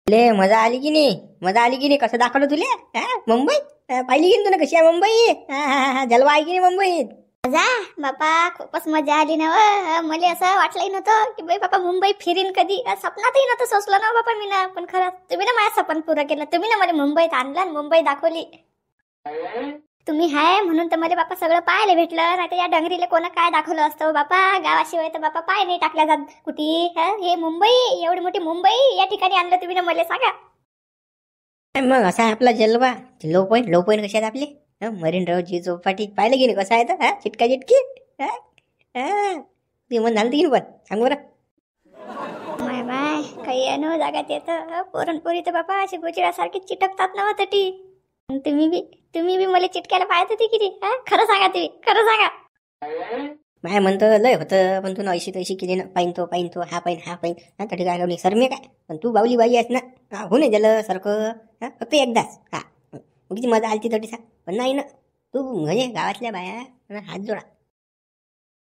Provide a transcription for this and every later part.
ले मजा आली की नाही? मजा आली की नाही? कसं दाखवलं तुले मुंबई? पाहिली की नाही तुला कशी आहे मुंबई? जलवा आहे की नाही मुंबईत? मजा बापा खूपच मजा आली ना मला असं वाटलंही नव्हतं की बाई बापा मुंबई फिरीन कधी स्वप्नातही नव्हतं सोचलं ना बापा मी ना पण खरं तुम्ही ना माझं स्वप्न पुरं केलं तुम्ही ना मला मुंबईत आणलं आणि मुंबई दाखवली तुम्ही हाय म्हणून तर मला बापा सगळं पाहायला भेटलं नाही तर या डंगरीला कोणा काय दाखवलं असतं बापा गावाशिवाय तर बापा पाय नाही टाकल्या जात कुठे हे मुंबई एवढी मोठी मुंबई या ठिकाणी आणलं तुम्ही ना मला सांगा मग असा आहे आपला जलवा. लो पॉईंट कसे आहेत आपले? मरीन ड्राईव्ह जी चौपाटी पाहिलं की नाही कसं आहे तर चिटका चिटकी ते मन झालं की नाही पण सांग बरं. माय माय काही अनु जागात येतं पोरणपोरी तर बापा अशी गोचिडासारखी चिटकतात ना ती तुम्ही बी मला चिटकायला पाहत होती किती खरं सांगा तुम्ही खरं सांगा माय म्हणतं लय होतं पण तू ना ऐशी तैशी केली ना पाहिन तो हा पाहिन तरी काय लावली सर मी काय पण तू बावली बाई आहेस ना हो नाही झालं सारखं फक्त एकदाच किती मजा आली तरी सांग पण नाही ना तू म्हणजे गावातल्या बाया हात जोडा.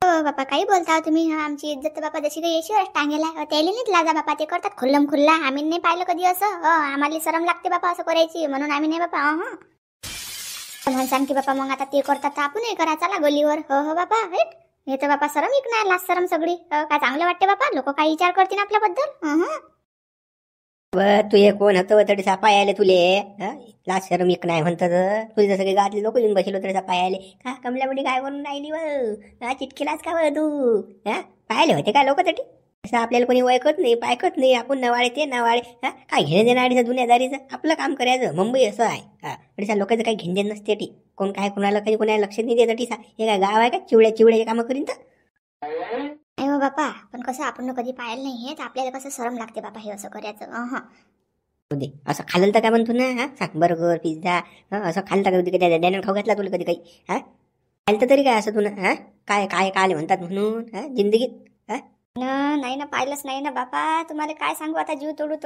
हो बापा काही बोलता तुम्ही आमची इज्जत बापा जशी काही येशीवर टांगेला त्याला नाहीत लाजा बापा ते करतात खुल्लम खुल्ला आम्ही नाही पाहिलं कधी असं आम्हाला शरम लागते बापा असं करायची म्हणून आम्ही नाही बापा म्हणून सांग की बापा मग आता ते करतात तर आपणही करा चला गलीवर हो बापा हे तर बापा शरम एक नाही लाज शरम सगळी काय चांगलं वाटते बापा लोक काही विचार करतील आपल्याबद्दल तू हे कोण होतं तरी सापाय आले तुले लाज शरम एक नाही म्हणतात तुझे जसं काही गावातले लोक येऊन बसलो तरी सापाय आले का कमल्यामध्ये काय करून राहिली व चिटकेलाच का तू पाहिले होते का लोक तरी असं आपल्याला कोणी ओळखत नाही पायकत नाही आपण नवाळे ते नवाळे काय घेणे देणारीचं दुनियादारीचं आपलं काम करायचं मुंबई असं आहे तरी लोकांचं काही घेणे नसते टी कोण काय कोणाला काही कोणाला लक्ष नाही देत टी हे काय गाव आहे का चिवड्याचे कामं करीन तर नाही हो बापा पण कसं आपण कधी पाहिलं नाही हे तर आपल्याला कसं शरम लागते बापा हे असं करायचं असं खाल्लं तर काय म्हणतो ना सांग बर्गर पिझ्झा असं खाल्लं का कधी कधी डॅनर खाऊ घातला तुला कधी काही खाल्लं तरी काय असं तुला काय काय काय म्हणतात म्हणून जिंदगीत नाही ना पाहिलंच नाही ना बापा तुम्हाला काय सांगू आता जीव तोडू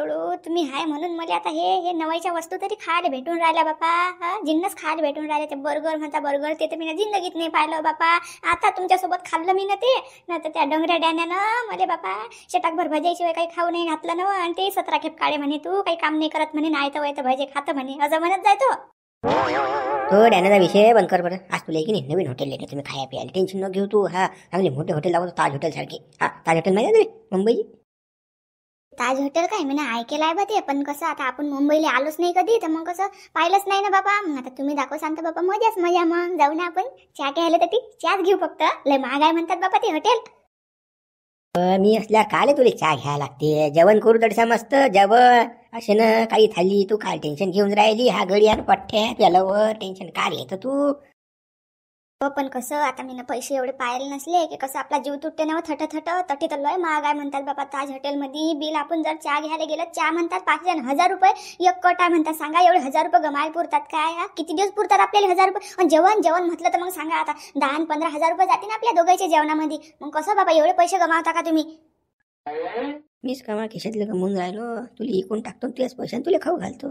तुम्ही हाय म्हणून मला आता हे नवाईच्या वस्तू तरी खायला भेटून राहिल्या बापा जिन्नस खायला भेटून राहिले ते बर्गर म्हणता बर्गर ते तर मी जिंदगीत नाही पाहिलं बापा आता तुमच्यासोबत खाल्लं मी ना ते ना तर त्या डोंगऱ्या डॅन्यानं मला बापा शेटाकभर भजाईशिवाय काही खाऊ नाही घातलं ना आणि ते 17 खेप काळे म्हणे तू काही काम नाही करत म्हणे नाही तर वय तर भजे खातं म्हणे असं म्हणत जाय तो डॅनाचा विषय बंद कर बरं. आज तुला की नाही नवीन हॉटेल येते तुम्ही खाया प्यायला टेन्शन न घेऊ तू चांगले मोठे हॉटेल लावतो ताज हॉटेल सारखे ताज हॉटेल माहिती आहे मुंबई ताज हॉटेल काय मी ऐकेलं आहे बा ते पण कसं आता आपण मुंबईला आलोच नाही कधी तर मग कसं पाहिलंच नाही ना बाबा मग आता तुम्ही दाखव सांगता बाबा मजाच मजा मग जाऊ ना आपण चहा घ्यायला तर ती चहाच घेऊ फक्त लय महाग आहे म्हणतात बाबा ते हॉटेल मी असल्या काले तुला चहा घ्यायला लागते जेवण करू तडसा मस्त जेवण असे ना काही थाली तू काय टेन्शन घेऊन राहिली हा गडी आणि पठ्ठ्या त्यालावर टेन्शन काय घेतं तू पण कसं आता मी पैसे एवढे पाहिले नसले की कसं आपला जीव तुटते ना थट तटी तर लय महाग आहे म्हणतात बाबा ताज हॉटेलमध्ये बिल आपण जर चहा घ्यायला गेलं चहा म्हणतात 5,000 रुपये एक कट आहे म्हणतात सांगा एवढे 1,000 रुपये गमाय पुरतात काय किती दिवस पुरतात आपल्याला 1,000 रुपये आणि जेवण म्हटलं तर मग सांगा आता 10-15 हजार रुपये जाते ना आपल्या दोघांच्या जेवणामध्ये मग कसं बाबा एवढे पैसे गमावता का तुम्ही मीच कमा खिशातले गमवून राहिलो तुला इकून टाकतो तुझ्याच पैशाने तुला खाऊ घालतो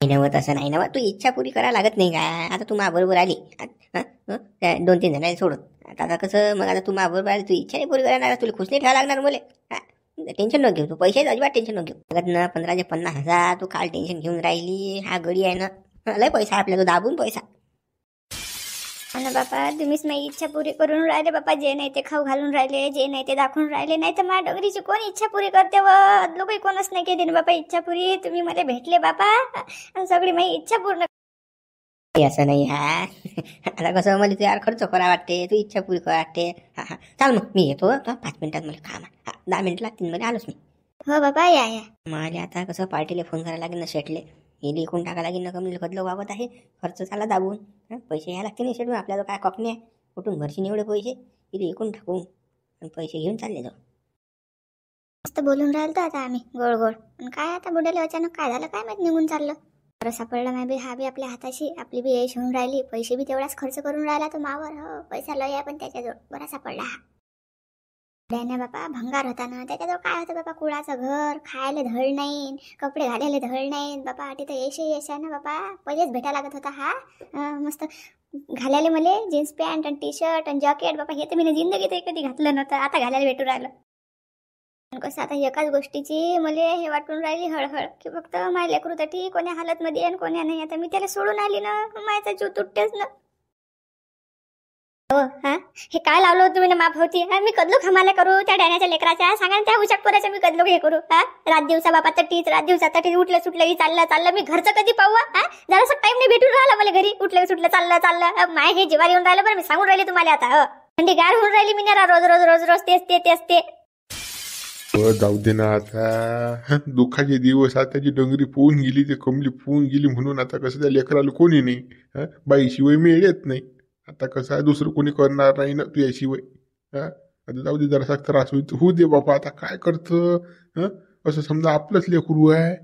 नाही नव्हत असं नाही नव्हत तू इच्छा पुरी करायला लागत नाही का आता तू बरोबर आली 2-3 जणांना सोडून आता कसं मग आता तू बरोबर आली तू इच्छा नाही पुरी करायला तुला खुश नाही ठेवायला लागणार मुले टेन्शन न घेऊ तू पैशाचं अजिबात टेन्शन न घेऊ लागत ना 15,000 तू काल टेन्शन घेऊन राहिली हा गडी आहे ना लय पैसा आपल्याला तो दाबून पैसा ना बापा तुम्हीच माझी इच्छा पुरी करून राहिले बापा जे नाही ते खाऊ घालून राहिले जे नाही ते दाखवून राहिले नाही तर माझ्या डोंगरीची कोण इच्छा पुरी करते व लोक कोणच नाही केली बापा इच्छा पुरी तुम्ही मला भेटले बापा आणि सगळी माझी इच्छा पूर्ण असं नाही आता कसं मला यार खर्च करा वाटते तू इच्छा पुरी करा वाटते चाल मग मी येतो 5 मिनिटात मला काम 10 मिनिट लागतील मध्ये आलोच मी हो बाबा या मला आता कसं पार्टीला फोन करायला लागेल ना शेटले हे लिखून टाका लागेल ना कमी खदलं वागत आहे खर्च चाला दाबून पैसे घ्यायला लागते नाही शेटून आपल्याला काय कॉकणे आहे कुठून भरशी एवढे पैसे इथे इकून टाकून आणि पैसे घेऊन चालले जाऊ मस्त बोलून राहिलो आता आम्ही गोड पण काय आता बुड्याला अचानक काय झालं काय माहित निघून चाललं बरं सापडला नाही बी हा बी आपल्या हाताशी आपली बी यश होऊन राहिली पैसे बी तेवढाच खर्च करून राहिला तो मावर हो पैसा लय आहे पण त्याच्याजवळ बरा सापडला हा डॅना बापा भंगार होता ना त्याच्याजवळ काय होतं बापा कुळाचं घर खायला धड नाही कपडे घालायला धड नाही बापा तिथं यश आहे ना बापा पहिलेच भेटायला लागत होता हा मस्त घालायला मला जीन्स पॅन्ट आणि टी शर्ट आणि जॅकेट बापा हे तर मी जिंदगीत कधी घातलं नव्हतं आता घालायला भेटू राहिलं कसं आता एकाच गोष्टीची मला हे वाटून राहिली हळहळ की फक्त माझ्या लेकरूसाठी कोण्या हालतमध्ये आणि कोण्या नाही. आता मी त्याला सोडून आली ना, माझा जीव तुटतेच ना. हो हा, हे काय लावलं होतं तुम्ही ना माफवती? हा, मी कदलो खमाला करू त्या डॅण्याच्या लेकराच्या? सांगा ना, त्या उशाक पोराच्या मी कदलो हे करू? हा, रात दिवसा बाबा तटीच, रात दिवसा तटीच, उठलं सुटलं की चाललं मी घरचं कधी पाहू? हा, जरासा टाइम नाही भेटून राहिला मला घरी. उठलं सुटलं चाललं माय हे जीवार येऊन राहिलं. बरं मी सांगून राहिले तुम्हाला आता. थंडी गार होऊन राहिली मी ना, रोज रोज रोज रोज तेच ते. जाऊ दे ना आता. दुःखाचे दिवस आता जी डंगरी पोहून गेली, ते कमली पोहून गेली म्हणून आता कसं त्या लेकराला कोणी नाही. बाईशिवाय मिळ येत नाही. आता कसं आहे, दुसरं कोणी करणार नाही ना तुझ्याशिवाय. आता जाऊ दे, जरासा त्रास होऊ दे बाबा. आता काय करतं, असं समजा आपलंच लेकरू आहे.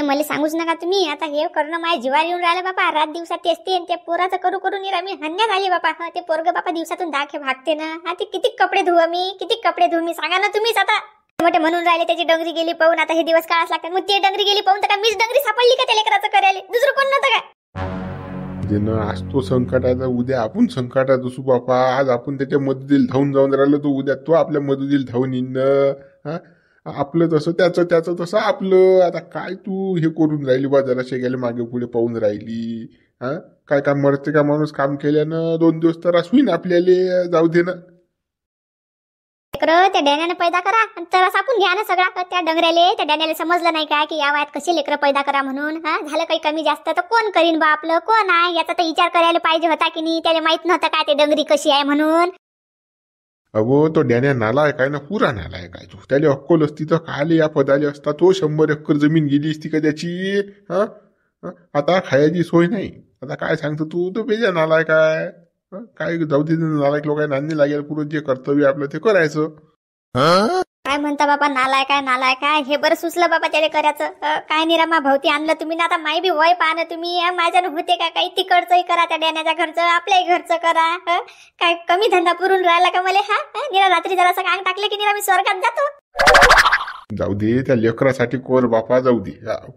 मला सांगूच नका तुम्ही. आता हे करणं माझ्या जीवार येऊन राहिलं बाबा. रात दिवसात तेच ते आणि ते पोराचं करू मी हन्यात आली बाबा. ते पोरग बाबा दिवसातून दाखे भागते ना. हा, ते किती कपडे धुवा मी, सांगा ना तुम्हीच. आता मोठे म्हणून राहिले त्याची डंगरी गेली पाहून, आता हे दिवस काढाच लागतात. मग ते डंगरी गेली पाहून तर का मीच डंगरी सापडली का त्या लेकराचं करायला? दुसरं कोण नव्हतं काय? आज तो संकटाचा, उद्या आपण संकटात असू बापा. आज आपण त्याच्या मदतीला धावून जाऊन राहिलो, तो उद्या तो आपल्या मदतीला धावून येईन. आपलं तसं त्याचं तसं आपलं. आता काय तू हे करून राहिली बा, जरा शेगायला मागे पुढे पाहून राहिली. काय काम मरते का माणूस? काम केल्यानं 2 दिवस तर होईन आपल्याला. जाऊ दे ना. लेकरं त्या डॅण्याने पैदा करा आणि तर आपण घ्या ना सगळा. त्या डॅण्याला समजलं नाही का की या वयात कसे लेकरं पैदा करा म्हणून? हा, झालं काही कमी जास्त तर कोण करीन बा आपलं? कोण आहे याचा तर विचार करायला पाहिजे होता की नाही? त्याला माहित नव्हतं काय ते डंगरी कशी आहे म्हणून? अगो तो डॅन्या नाला आहे काय ना, पुरा नाला आहे काय? तू त्याला अक्कल असती तर काले या पदाले असता. तो 100 एकर जमीन गेली असती का त्याची? आता खायची सोय नाही. आता काय सांगतो तू? तो बेजा नाला आहे काय? काय जाऊ दे, नालायक लोक नांदी लागेल. पुढे जे कर्तव्य आपलं ते करायचं. काय म्हणता बाबा, नालाय काय? हे बरं सुचलं बाबा त्याला करायचं. काय निरामा भवती आणलं तुम्ही ना. आता माय बी वय पाहणं तुम्ही. माझ्यानं होते का काही? तिकडचंही करा, त्या डॅण्याच्या घरचं, आपल्याही घरचं करा. काय कमी धंदा पुरून राहिला का मला? निरा रात्री जरासं अंग टाकले की निरा मी स्वर्गात जातो. जाऊ दे, त्या लेकरासाठी कोर बापा. जाऊ दे,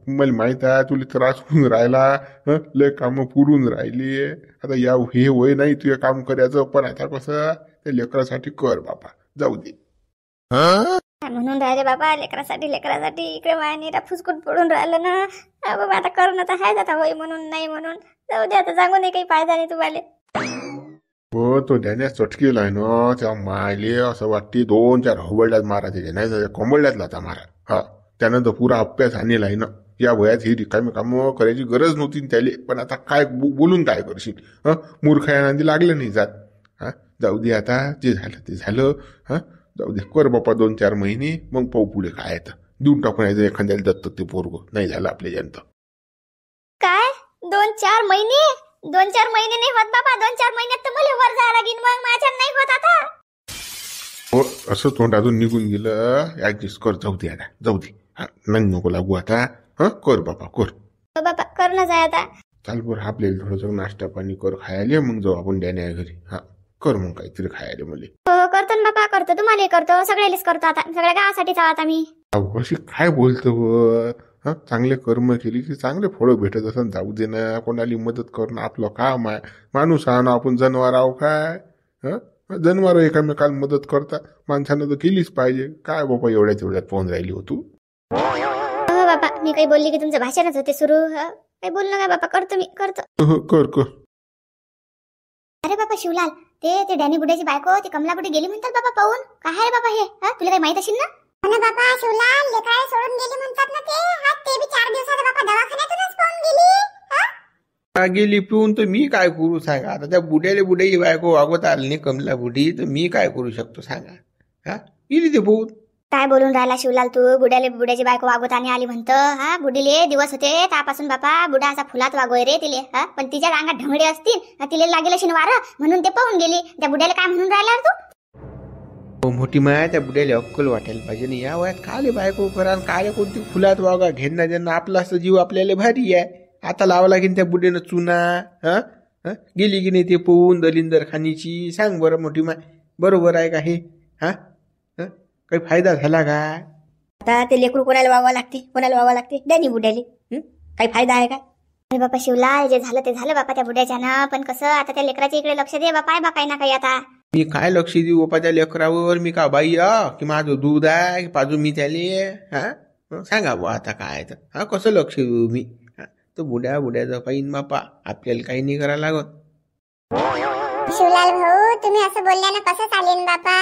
मला माहित आहे तुला त्रास होऊन राहिला. लय काम पुरून राहिली. आता या हे वय नाही तुझे काम करायचं, पण आता कसं त्या लेकरासाठी कर बापा. जाऊ दे. म्हणून राहिले बाबा, लेकरासाठी इकडे मायनीरा फुसकूट पडून राहिलं ना. बाबा आता करणं तर आहेच. आता होय म्हणून नाही म्हणून जाऊ दे. आता सांगू नाही काही फायदा नाही तुम्हाला. हो, तो डॅन्या चटकेला आहे ना, त्या मायले असं वाटते 2-4 हवळल्यात मारा त्याच्या. नाही तर कोंबडल्यात लाता मारा. त्यानं तर पुरा अभ्यास आणलेला आहे ना. या वयात ही रिकामी कामं करायची गरज नव्हती त्याले. पण आता काय बोलून काय करशील? मूर्ख या नांदी लागलं नाही जात. जाऊ दे, आता जे झालं ते झालं. जाऊ दे, कर बापा 2-4 महिने, मग पाहू पुढे काय येतं. देऊन टाकून यायचं एखाद्याला दत्तक ते पोरग. नाही झालं आपल्या जनता. काय 2-4 महिने? 2-4 महिने नाही होत बाबा. 2-4 महिन्यात तर मला वर जायला लागेल. मग माझ्या नाही होत आता. हो, असं तोंडातून निघून गेलं. ऍडजस्ट कर. जाऊ दे आता, जाऊ दे. नाही नको लागू आता. कर बापा, कर. बाबा करणंच आहे आता. चाल बरं, आपल्याला थोडंसं नाश्ता पाणी कर खायला. मग जाऊ आपण डॅन्या घरी. कर मग काहीतरी खायला मला. हो करतो ना बाबा, करतो. तुम्हाला करतो, सगळ्यालेच करतो. आता सगळ्या गावासाठीच आहोत आम्ही. अशी काय बोलतो? चांगले कर्म केली की चांगले फळं भेटत असं. जाऊ दे ना, कोणाला मदत करणं आपलं काम आहे. माणूस आहे ना आपण, जनावर आहो काय? जनावर एकामेकाला मदत करता. माणसानं तर केलीच पाहिजे. काय बाबा एवढ्यात पाहून राहिली हो तू? हो बाबा, मी काही बोलली की तुमचं भाषणच होते सुरू. काही बोललो काय बाबा? करतो मी, करतो. कर. अरे बाबा शिवलाल, ते डॅनी बुड्याची बायको ती कमला बुडी गेली म्हणतात बाबा पाहून. काय आहे बाबा हे? तुला काही माहित असेल ना? अरे बाबा शिवलाल, लेकराला सोडून गेली म्हणतात ना ते. ते बी 4 दिवसात बाबा दवाखान्यातूनच पाहून गेली. गेली पिऊन तर मी काय करू सांगा? आता त्या बुड्याची बायको वागवत आली नाही कमला बुडी, तर मी काय करू शकतो सांगा? गेली ते पोहून. काय बोलून राहिला शिवलाल तू? बुड्याची बायको वागवताना आली म्हणतं. बुडीले दिवस होते त्यापासून बापा. बुडा असा फुलात वागोय रे तिले. पण तिच्या अंगात ढमडे असतील, तिले लागेल अशी वारं म्हणून ते पाहून गेली. त्या बुड्याला काय म्हणून राहिला तू? मोठी माया, त्या बुड्याला अक्कल वाटायला पाहिजे ना. या वयात काले बायको करा, काले कोणती फुलात वागा. घेणं ज्यांना आपला असं जीव आपल्याला भारी आहे. आता लावा लागेल त्या बुड्यानं चुना. गेली की नाही ते पोहून दलिंदर खानीची? सांग बरं मोठी माय, बरोबर आहे का हे? काही फायदा झाला का? आता ते लेकरू कोणाला वागावं लागते? डॅनी बुड्याले. काही फायदा आहे का? अरे बापा शिवलाल, जे झालं ते झालं बापा त्या बुड्याच्यानं. पण कसं आता त्या लेकराच्या इकडे लक्ष दे बापा. बा काही ना काही आता मी काय लक्ष देऊ बापा त्या लेकरावर? मी का बाई की माझं दूध आहे की पाजू मी त्याले? हा सांगा बुवा आता काय तर. हा कसं लक्ष देऊ मी? तो बुड्याचं पाहिन बापा, आपल्याला काही नाही करायला लागत. शिवलाल भाऊ, तुम्ही असं बोलल्यानं कसं चालेल बापा?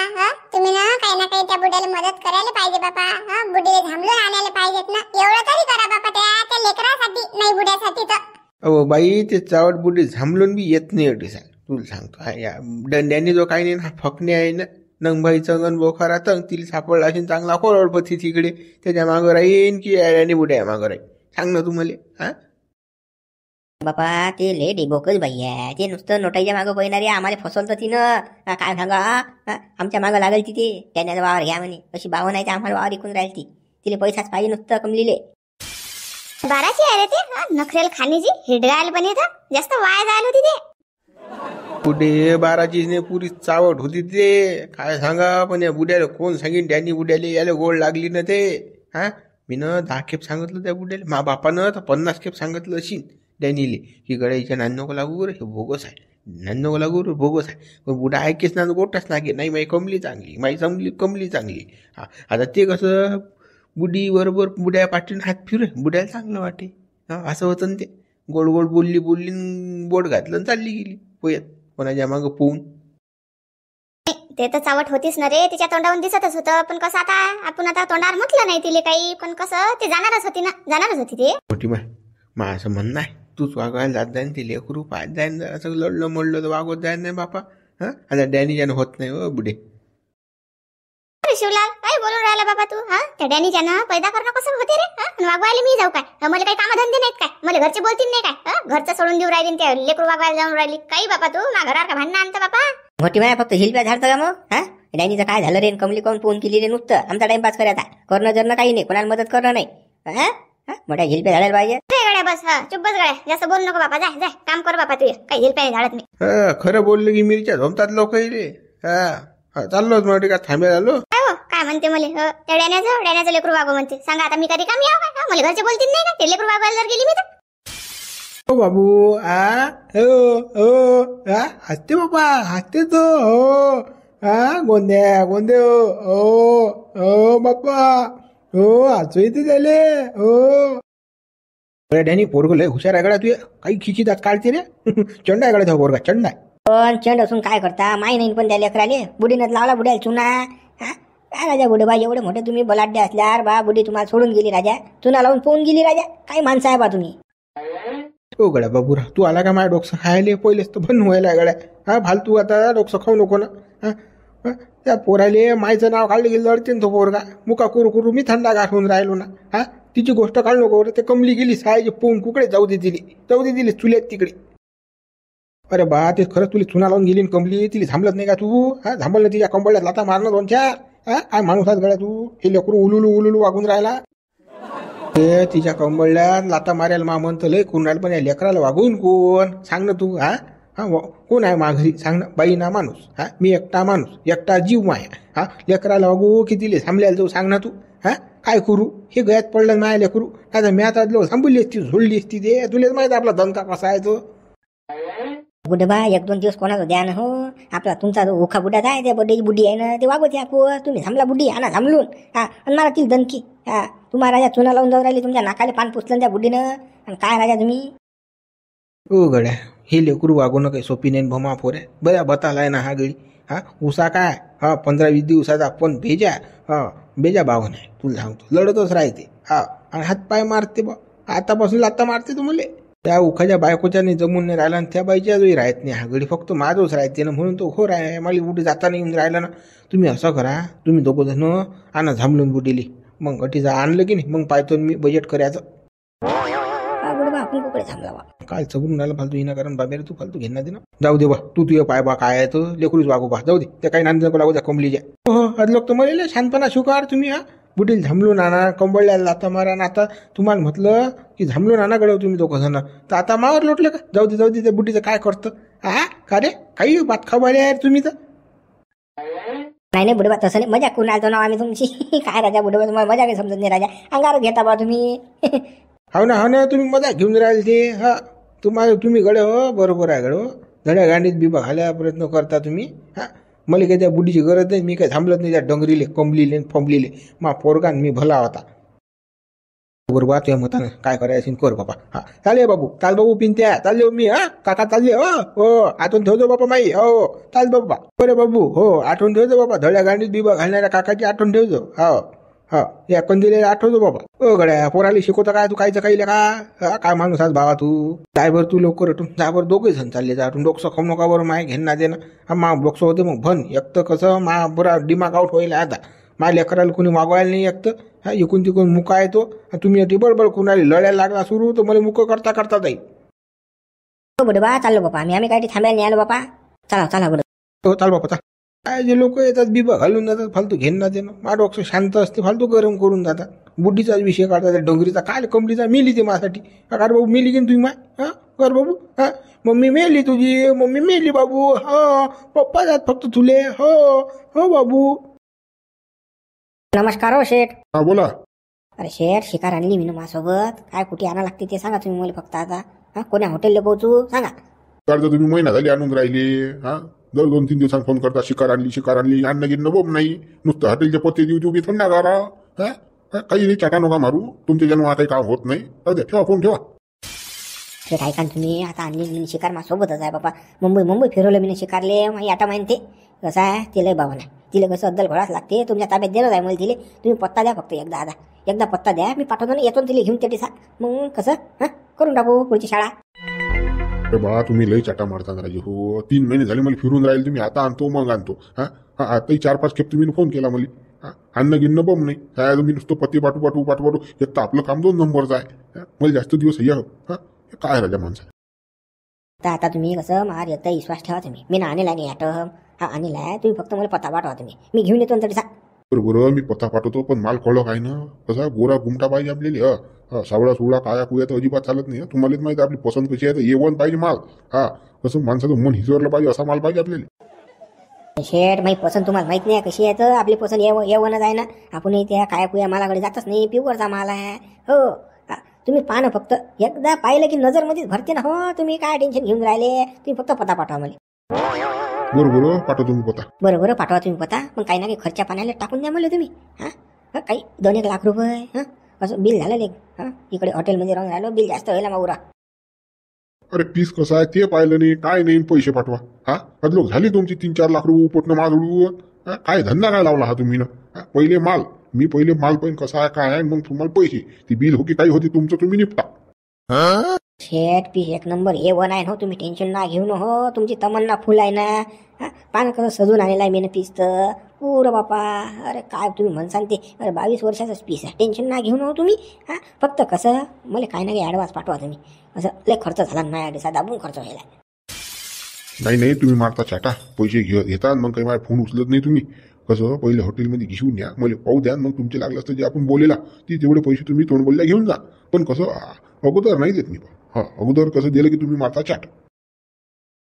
तुम्ही ना काही त्या बुड्याला मदत करायला पाहिजे बापा. बुडीला थांबलो आणायला पाहिजेत ना. एवढं तरी करा बापा त्या लेकरासाठी, नाही बुड्यासाठी तर. अहो बाई, ते चावट बुडी झांबलून बी येत नाही एवढी सांग. तुला सांगतो या दंड्याने जो काही नाही ना, फकणे आहे ना, नंगबाईचं गण बोखारा तंग तिला सापडला असेल चांगला कोरडपती तिकडे, त्याच्या मागं राहीन की आणि बुड्या मागं राहीन? सांग ना तुम्हाला. बापा ते ले डिबोकच बाई आहे, ते नुसतं नोटाईच्या मागं पहिणारी आम्हाला फसवलं तिनं. काय सांगा, आमच्या मागं लागल तिथे त्याने वावर घ्या म्हणे. अशी बावं नाही तर आम्हाला वावर इकून राहील ती. तिला पैसाच पाहिजे नुसतं कमलीले. बाराची आहे रे ते, नखरेल खाणीची हिडगायल पण येतं, जास्त वाया जायला होती ते. बुडे 12ची पुरी चावट होती ते, काय सांगा. पण या बुड्याला कोण सांगेन? त्यांनी बुड्याला यायला गोड लागली ना ते. मी न 10 खेप सांगितलं त्या बुड्याला, मा बापानं तर 50 खेप सांगितलं अशी डॅनीले की गड्याच्या नान लागू रे, हे भोगस आहे, नान लागू रे, भोगस आहे. पण बुडा ऐकेच ना, गोटाच नागे नाही. माई कमली चांगली, माई कमली चांगली. आता ते कसं बुडी बरोबर बुड्या पाठीन हात फिरे, बुड्याला चांगलं वाटे. असं होतं ना ते. गोड गोड बोलली बोट घातलं आणि चालली गेली पोयात कोणाच्या मागं पोहून. ते तर चावट होतीच ना रे, तिच्या तोंडावरून दिसतच होतं. पण कसं आता आपण आता तोंडावर म्हटलं नाही तिले काही, पण कसं ते जाणारच होती ते. मोठी मा असं म्हणणं आहे, तूच वागवायला जात जाईन ते लेकरू पाहत जाईन. असं लढलं मोडलं तर वागवत जाईन नाही बापा. आता डॅनीच्यानं होत नाही हो बुडे. अरे शिवलाल, काय बोलून राहिला बाबा तू? त्या डॅनीच्यानं पैदा करणं कसं होते रे? वागवायला मी जाऊ काय? मला काही कामधंदे नाहीत काय? मला घरचे बोलतील नाही काय? घरचं सोडून देऊ राहिली त्या लेकरू वागवायला जाऊन राहिली काही बापा? तू मा घरावर का भांडणं आणतं बापा? मोठी माया फक्त हिलप्या झाडतं का मग? डॅनीचं काय झालं रे? कमली कोण फोन केली रे? नुसतं आमचा टाइमपास करायचा, करणं जरणं काही नाही, कोणाला मदत करणं नाही. मोठ्या हिलप्या झाडायला पाहिजे. बस चुप बस गड्या, जास्त बोल नको बापा. जाय काम कर बापा, तू काही हिलप्या झाडत नाही. खरं बोललं की मिरच्या झोमतात लोक रे. चाललोच मोठी का थांबेल आलो. काय म्हणते मला त्या डॅण्याचं लेकरू वागव म्हणते? सांगा आता मी कधी कमी आहो का? मला घरचे बोलतील नाही का? ते लेकरू वागवायला जर गेली मी तर. हो बाबू हसते बाबा, हसते तो. गोंद्या हो बाप्पा, हो हसू येते त्याले. हो डॅनी पोरग लय हुशार आहे गड्या. तू काही खिचितात काढते रे. चंडा आहे गड्या तो पोरगा, चंडा आहे. पण चंड असून काय करता? माही नाही पण त्या लेकराले बुडीनं लावला बुड्याला चुना. काय राजा बुडे बा, एवढे मोठे तुम्ही बलाढ्य असल्यावर बा बुडी तुम्हाला सोडून गेली राजा, चुना लावून पोहून गेली राजा. काही माणसं आहे बा तुम्ही. हो गड्या बाबूरा, तू आला का माझ्या डोकं खायले? पहिलेच तर बंद व्हायला गड्या. फालतू आता डोकं खाऊ नको ना. त्या पोराले मायचं नाव काढलं गेलं लढते तो पोरगा. मुका करू मी थंडा गाठवून राहिलो ना. तिची गोष्ट काढू नको. ते कमली गेली सायची पोहून कुकडे जाऊ दे दिली चुल्यात तिकडे. अरे बा, ते खरंच तुला चुना लावून गेली कमली. तिला थांबलत नाही का तू? थांबलं तिच्या कंबळ्यात लाता मारणं 2-4. काय माणूस आहेत गड्या तू? हे लेकरू उलुलू वागून राहिला. ते तिच्या कंबळ्यात लाता मारायला मा म्हणतं लय कोण राहिलं, पण या लेकराला वागून कोण? सांग ना तू. कोण आहे माघरी? सांग ना. बाई ना माणूस. मी एकटा माणूस, एकटा जीव माया. लेकराला वागू की तिले थांबल्याला जाऊ? सांग ना तू. काय करू? हे गयात पडलं नाही लेकरू. आता मी आता थांबली असती, झोडली असती. ते तुलाच माहित आपला दणका कसा आहे तो. बुडे बा 1-2 दिवस कोणाचं द्या ना हो. आपला तुमचा जो उखा बुड्यात आहे, त्या बड्याची बुड्डी आहे ना, ते वागवते आपण. तुम्ही थांबला बुड्डी आणा थांबलून. आणि मला ती दणकी. तुम्हाला राजा चुना लावून जाऊ राहिली, तुमच्या नाकाले पान पुसलं त्या बुड्डीनं. आणि काय राजा तुम्ही? हो गड्या, हे लेकरू वागवणं काही सोपी नाही भमा पोरे. बऱ्या बतालाय ना हा गडी. उसा काय 15-20 दिवसाचा पण बेजा बावन आहे. तुला सांगतो लढतच राहते. आणि हातपाय मारते बा. आतापासून लाता मारते तुम्हाला. त्या उखाच्या बायकोच्याने जमून नाही राहिला, आणि त्या बाईच्या जोही राहत नाही हा गडी. फक्त माझंच राहते ना, म्हणून तो खोर आहे. मला बुडी जाताना येऊन राहिला ना. तुम्ही असं करा, तुम्ही दोघं जण आणा झांबलून बुडीली. मग गटीचं आणलं की नाही, मग पाहतो मी बजेट करायचं. आपण कुकडे थांबलावा. काय चबरून राहिला फालतू हिना, कारण बाबेर तू फालतू घेणार दे ना. जाऊ दे बा, तू तुझे पाय बा काय आहे तर लेकरूच वागू बा. जाऊ दे, त्या काही नांद नको लागू द्या कमलीच्या. हो लोक तर मला शांतपणा शिकार तुम्ही. बुडील झांबलून आणा, कंबळल्या लाता मारा. आता तुम्हाला म्हटलं की झांबलून आणा गडव तुम्ही दोघं जण, तर आता मावर लोटले का? जाऊ दे त्या बुडीचं काय करतं. का रे, काही बात खावाले आहे तुम्ही तर. नाही बुडबा, तसं नाही. मजा करून आलतो ना आम्ही तुमची. काय राजा बुडबा, तुम्हाला मजा काही समजत नाही राजा. अंगार घेता बा तुम्ही. हो ना तुम्ही मजा घेऊन राहिले ते. तुम्ही गडे हो, बरोबर आहे गडे हो. धड्या गांडीत बिबा घालायला प्रयत्न करता तुम्ही. मला काही त्या बुडीची गरज नाही. मी काही थांबलत नाही त्या डोंगरीले कमलीले फंबलीले. मा पोरगा मी भला होता. बरोबर तुझ्या मतानं काय करायचं कर बाबा. हा चालेल बाबू, चाल बाबू पिंत्या, चालले मी. हा काका चालले. हो आठवण ठेवतो बाबा माई. हो चाल बाबा. बरे बाबू, हो आठवण ठेवतो बाबा. धड्या गांडीत बिबा घालणाऱ्या काकाची आठवण ठेवतो. हो हा या कंदिलेला आठवतो बाबा. ओ गड्या पोराला शिकवतो काय तू कायचं काही का काय माणूस आज भावा तू. जायबर तू लवकर उठून जायबर दोघे जण चालले जा. डोकसं खाऊ नका बरं माय घेणं ना देणं. हा मा डोकसं होते मग भन. एक तर कसं मा बरा डिमाग आउट होईल आता. माझ्या लेकराला कोणी मागवायला नाही. एक तर हा इकून तिकून मुका येतो. तुम्ही अटी बडबड कुणाला लढायला लागला सुरू तर मला मुक करता करता जाईल. हो बडे बा चाललो बापा आम्ही काही थांबायला नाही आलो बापा. चला चला बडे. हो चाल बापा. काय जे लोक येतात बिबा घालून जातात फालतू घेणं ना देणं. मा डोकसं शांत असते फालतू गरम करून जातात. बुद्धीचाच विषय काढतात. डोंगरीचा काय कमलीचा मेली ते माझ्यासाठी. अरे बाबू मेली की तुम्ही माय. हा कर बाबू. हा मम्मी मेली तुझी. मम्मी मेली बाबू. हा पप्पा जात फक्त तुले. हो हो बाबू. नमस्कार हो शेठ. हा बोला. अरे शेठ शिकार आणली मी ना माझ्यासोबत. काय कुठे आणा लागते ते सांगा तुम्ही मला फक्त आता. हा कोण्या हॉटेलला पोहोचू सांगा. तर तुम्ही महिना झाली आणून राहिले. हा दर 2-3 दिवसांत फोन करता शिकार आणली अन्न गिन्न बोम नाही. नुसतं हॉटेलच्या पत्ते देऊ तुम्ही थंडा करा. हा काही नाही चाटा नका मारू. तुमच्या जन्म काही काम होत नाही. ठेवा फोन ठेवा. शेठ ऐका ना तुम्ही. आता आणली मी शिकार माझ्यासोबतच आहे बाबा. मुंबई फिरवलं मी शिकारले. मग आता माहिती कसं आहे तिला बाबा नाही. तिला कसं अद्दल घोडाच लागते. तुमच्या ताब्यात देणार आहे मला तिले. तुम्ही पत्ता द्या फक्त एकदा पत्ता द्या. मी पाठवतो ना येतो तिला घेऊन त्या दिवसा. मग कसं हा करून टाकू पुढची शाळा. अरे बा तुम्ही लई चाटा मारता राजे. हो 3 महिने झाले मला फिरून राहील. तुम्ही आता आणतो मग आणतो. हा आताही 4-5 खेप तुम्ही फोन केला मला. अन्न गिन्न बम नाही. काय तुम्ही नुसतं पत्ते पाठवू. एक तर आपलं काम 2 नंबरचं आहे. मला जास्त दिवस काय राजा माणसा. तर आता तुम्ही कसं मार येतं विश्वास ठेवा तुम्ही. मी ना आणला नाही ॲटम. हा आणला आहे. तुम्ही फक्त मला पत्ता पाठवा तुम्ही. मी घेऊन येतो तरी बरोबर मी पत्ता पाठवतो. पण माल कळलं काय ना कसा गोरा गुमटा पाहिजे आपल्याला. सावळा सुवळा काया कुया तर अजिबात चालत नाही. तुम्हालाच माहिती आपली पसंत कशी आहे. तर A1 पाहिजे माल. हा कसं माणसाचं मन हिजवरलं पाहिजे असा माल पाहिजे आपल्याला. शेठ माही पसंत तुम्हाला माहित नाही कशी आहे. तर आपली पसंत येवणच आहे ना. आपण त्या काया कुया मालाकडे जातच नाही. प्युअरचा माल आहे. हो तुम्ही पाहणं फक्त एकदा पाहिलं की नजरमध्येच भरते ना. हो तुम्ही काय टेन्शन घेऊन राहिले. तुम्ही फक्त पत्ता पाठवा मला. बरोबर पाठवतो तुम्ही पत्ता. बरोबर पाठवा तुम्ही पत्ता. मग काही ना काही खर्चा पाण्याला टाकून द्या मला तुम्ही. हा काही 2-1 लाख रुपये. हा असं बिल झालं. हा इकडे हॉटेलमध्ये राहून राहिलो. बिल जास्त व्हायला माऊरा. अरे पीस कसं आहे ते पाहिलं नाही काय नाही. पैसे पाठवा. हा लोक झाली तुमची 3-4 लाख रुपये उपटणं माल उडवू. काय धंदा काय लावला हा तुम्ही ना. पहिले माल पाहिजे कसा आहे काय आहे. मग तुम्हाला पैसे ती बिल हो की काही होती तुमचं तुम्ही निपटा. शेठ पीस 1 नंबर A1 आहे हो. तुम्ही टेन्शन ना घेऊन हो. तुमची तमन्ना फुल आहे ना. पान कसं सजून आणलेला आहे मी पीस तर पुरं बापा. अरे काय तुम्ही म्हणसान ते. अरे 22 वर्षाचाच पीस आहे. टेन्शन ना घेऊन हो तुम्ही. फक्त कसं मला काही ना काही ॲडव्हान्स पाठवा तुम्ही. असं लय खर्च झाला नाही. दिसा दाबून खर्च व्हायला. नाही तुम्ही मारता चाटा. पैसे घेतात मग काही माझा फोन उचलत नाही तुम्ही. कसं पहिले हॉटेलमध्ये घेऊन या. मला पाहू द्या. मग तुमचे लागलं असतं जे आपण बोलेला ती तेवढे पैसे तुम्ही तोंड बोलल्या घेऊन जा. पण कसं अगोदर नाही देत मी. अगोदर कसं दिलं की तुम्ही मारता चाट.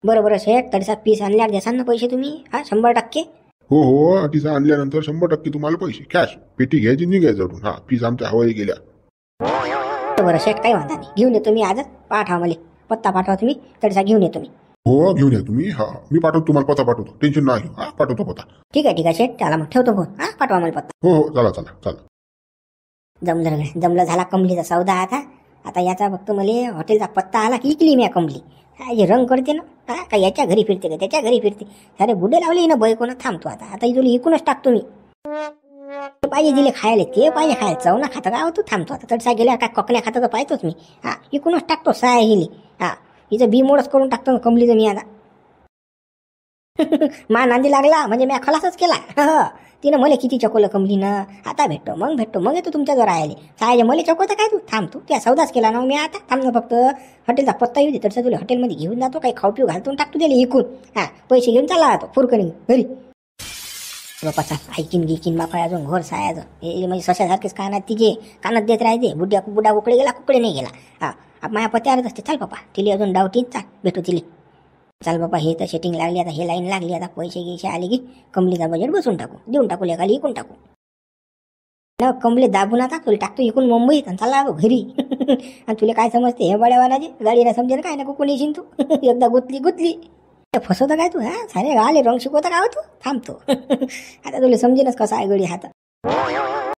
बरोबर शेठ तडीसा पीस आणल्यावर द्याल ना पैसे तुम्ही. 100%. हो तिचा आणल्यानंतर 100% तुम्हाला पैसे कॅश. पेटी घ्यायची निघायचं जडून. पीस आमच्या हवाई गेल्या. बरोबर शेठ काही वांधा नाही. घेऊन येतो मी आजच. पाठवा मला पत्ता पाठवा तुम्ही. तडीसा घेऊन येतो मी. हो घेऊन या तुम्ही. मी पाठवतो तुम्हाला पत्ता पाठवतो. टेन्शन नाही. पाठवतो पत्ता. ठीक आहे शेठ. त्याला मग ठेवतो फोन. पाठवा मला पत्ता. हो चला. जमलं झाला कमलीचा सौदा आता याचा फक्त मला हॉटेलचा पत्ता आला की इकली मी कमली. जे रंग करते ना. का याच्या घरी फिरते का त्याच्या घरी फिरते. अरे बुडे लावली ना बायकोनं. थांबतो आता इथून इकूनच टाकतो मी. पाहिजे दिले खायला ते पाहिजे खायला. चवना खाता का तू. थांबतो आता तडसा गेल्या काय ककण्या खाता तर पाहतोच मी. इकूनच टाकतो साय हिली. हिचं बी मोडच करून टाकतो कमलीचं मी आता. मा नांदी लागला म्हणजे मी खलासच केला. तिनं मला किती चकवलं कमलीनं. आता भेटतो मग येतो तुमच्याजवळ राहिले. सायच्या मला चकवतं काय तू. थांबतो त्या सौदाच केला ना मी आता. थांब फक्त हॉटेलचा पत्ता येऊ दे. तसं तुला हॉटेलमध्ये घेऊन जातो. काही खाऊ पिऊ घालतो टाकतो त्याला इकून. पैसे घेऊन चालला जातो फुरकणी घरी. बापा चाल ऐकीन बापा अजून घोर सायाचं. हे म्हणजे सशासारखेच कानात तिघे कानात देत राहते. बुड्डा कुकडे गेला कुकडे नाही गेला. माझ्या पत्त्यावरच असते. चाल बापा तिला अजून डावटीन. चाल भेटू तिला. चाल बापा हे तर सेटिंग लागली आता. हे लाईन लागली आता. पैसे गिसे आले की कमलीचा बजेट बसून टाकू. देऊन टाकू लेखाली इकून टाकू. ना कमले दाबून आता तुला टाकतो इकून मुंबईत आणि चालला घरी. आणि तुला काय समजते हे बड्यावानाची गाडीला समजेल काय ना कुकून येशील तू. एकदा गुतली. फसवतं काय तू? हा सारे गाले रंग शिकवता का हो तू? थांबतो आता तुला समजेनच कसा आहे गडी हात.